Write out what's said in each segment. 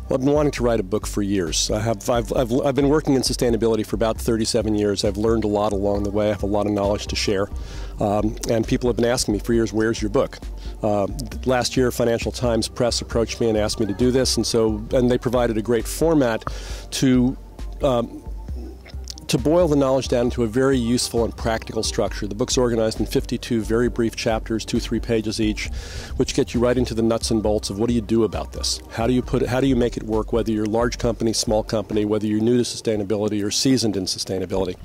I've been wanting to write a book for years. I've been working in sustainability for about 37 years. I've learned a lot along the way. I have a lot of knowledge to share. And people have been asking me for years, where's your book? Last year, Financial Times Press approached me and asked me to do this, and they provided a great format to boil the knowledge down into a very useful and practical structure. The book's organized in 52 very brief chapters, 2-3 pages each, which get you right into the nuts and bolts of what do you do about this? How do you make it work, whether you're a large company, small company, whether you're new to sustainability or seasoned in sustainability.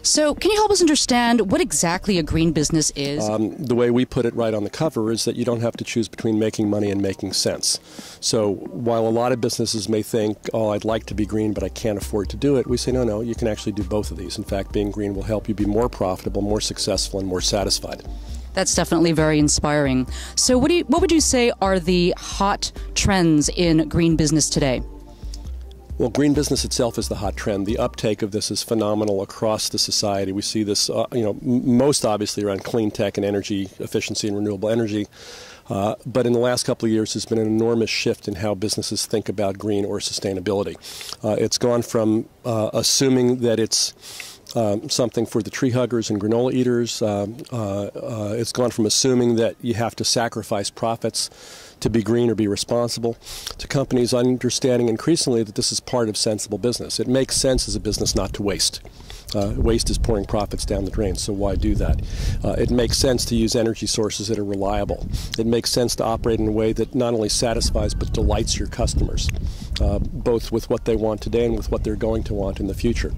So can you help us understand what exactly a green business is? The way we put it right on the cover is that you don't have to choose between making money and making sense. So while a lot of businesses may think, oh, I'd like to be green, but I can't afford to do it, we say, no, you can actually do both of these. In fact, being green will help you be more profitable, more successful, and more satisfied. That's definitely very inspiring. So what would you say are the hot trends in green business today? Well, green business itself is the hot trend. The uptake of this is phenomenal across the society. We see this, most obviously around clean tech and energy efficiency and renewable energy. But in the last couple of years, there's been an enormous shift in how businesses think about green or sustainability. It's gone from assuming that it's something for the tree huggers and granola eaters. It's gone from assuming that you have to sacrifice profits to be green or be responsible, to companies understanding increasingly that this is part of sensible business. It makes sense as a business not to waste. Waste is pouring profits down the drain, so why do that? It makes sense to use energy sources that are reliable. It makes sense to operate in a way that not only satisfies but delights your customers, both with what they want today and with what they're going to want in the future.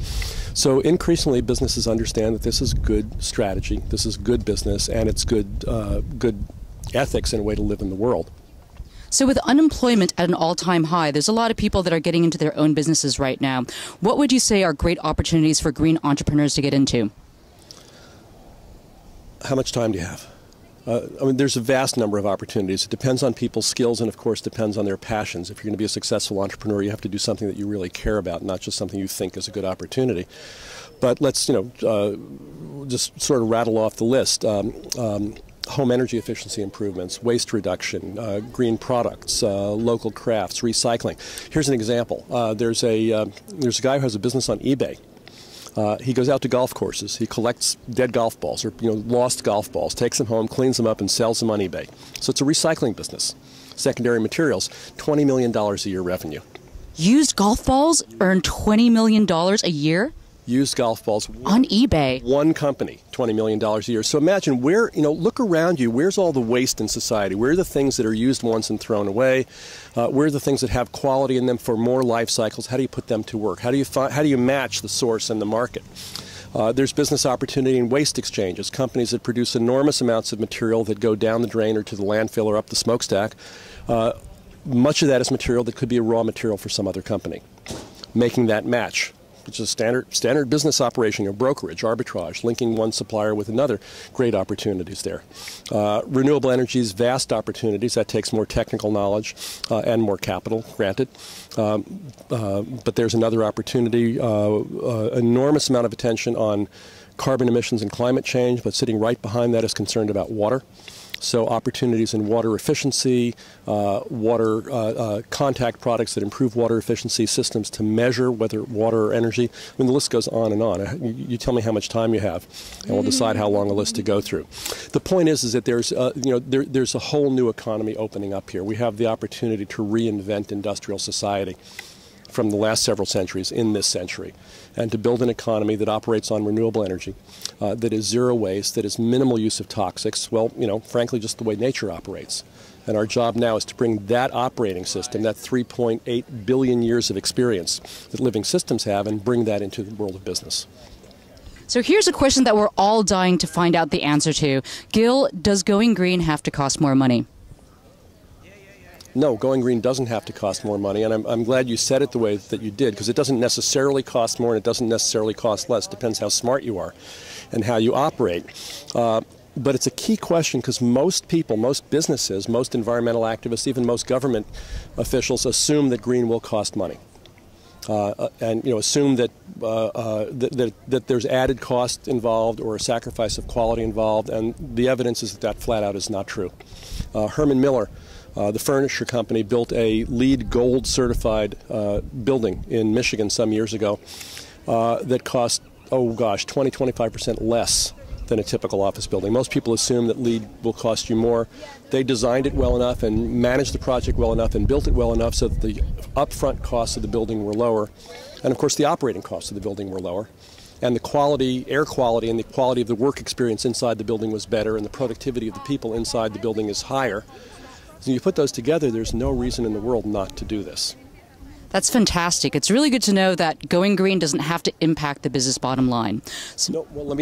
So increasingly businesses understand that this is good strategy, this is good business, and it's good ethics and a way to live in the world. So with unemployment at an all-time high, there's a lot of people that are getting into their own businesses right now. What would you say are great opportunities for green entrepreneurs to get into? How much time do you have? There's a vast number of opportunities. It depends on people's skills and, of course, depends on their passions. If you're going to be a successful entrepreneur, you have to do something that you really care about, not just something you think is a good opportunity. But let's, just sort of rattle off the list. Home energy efficiency improvements, waste reduction, green products, local crafts, recycling. Here's an example. There's a guy who has a business on eBay. He goes out to golf courses. He collects dead golf balls or lost golf balls, takes them home, cleans them up, and sells them on eBay. So it's a recycling business. Secondary materials, $20 million a year revenue. Used golf balls earn $20 million a year? Used golf balls on eBay. One company, $20 million a year. So imagine look around you. Where's all the waste in society? Where are the things that are used once and thrown away? Where are the things that have quality in them for more life cycles? How do you put them to work? How do you match the source and the market? There's business opportunity in waste exchanges. Companies that produce enormous amounts of material that go down the drain or to the landfill or up the smokestack. Much of that is material that could be a raw material for some other company. Making that match, which is a standard business operation, or brokerage, arbitrage, linking one supplier with another. Great opportunities there. Renewable energies, vast opportunities. That takes more technical knowledge and more capital, granted. But there's another opportunity, enormous amount of attention on carbon emissions and climate change, but sitting right behind that is concerned about water. So opportunities in water efficiency, water contact products that improve water efficiency, systems to measure whether water or energy. The list goes on and on. You tell me how much time you have, and we'll decide how long a list to go through. The point is that there's there's a whole new economy opening up here. We have the opportunity to reinvent industrial society from the last several centuries in this century, and to build an economy that operates on renewable energy, that is zero waste, that is minimal use of toxics, frankly, just the way nature operates. And our job now is to bring that operating system, that 3.8 billion years of experience that living systems have, and bring that into the world of business. So here's a question that we're all dying to find out the answer to. Gil, does going green have to cost more money? no, going green doesn't have to cost more money, and I'm glad you said it the way that you did, because it doesn't necessarily cost more and it doesn't necessarily cost less. It depends how smart you are and how you operate. But it's a key question, because most people, most businesses, most environmental activists, even most government officials assume that green will cost money. And assume that that there's added cost involved or a sacrifice of quality involved, and the evidence is that flat out is not true. Herman Miller, the furniture company, built a LEED Gold certified building in Michigan some years ago that cost, 20-25% less than a typical office building. Most people assume that LEED will cost you more. They designed it well enough and managed the project well enough and built it well enough so that the upfront costs of the building were lower. And of course the operating costs of the building were lower. And the quality, air quality, and the quality of the work experience inside the building was better, and the productivity of the people inside the building is higher. So you put those together, there's no reason in the world not to do this. That's fantastic. It's really good to know that going green doesn't have to impact the business bottom line. No, well, let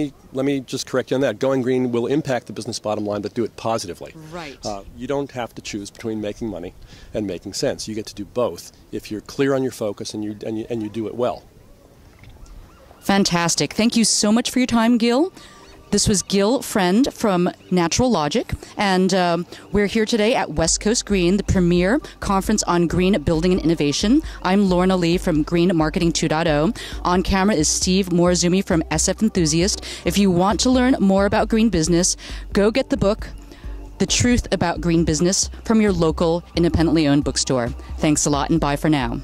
me just correct you on that. Going green will impact the business bottom line, but do it positively. Right. You don't have to choose between making money and making sense. You get to do both if you're clear on your focus and you do it well. Fantastic. Thank you so much for your time, Gil. This was Gil Friend from Natural Logic, and we're here today at West Coast Green, the premier conference on green building and innovation. I'm Lorna Lee from Green Marketing 2.0. On camera is Steve Morizumi from SF Enthusiast. If you want to learn more about green business, go get the book, The Truth About Green Business, from your local independently owned bookstore. Thanks a lot, and bye for now.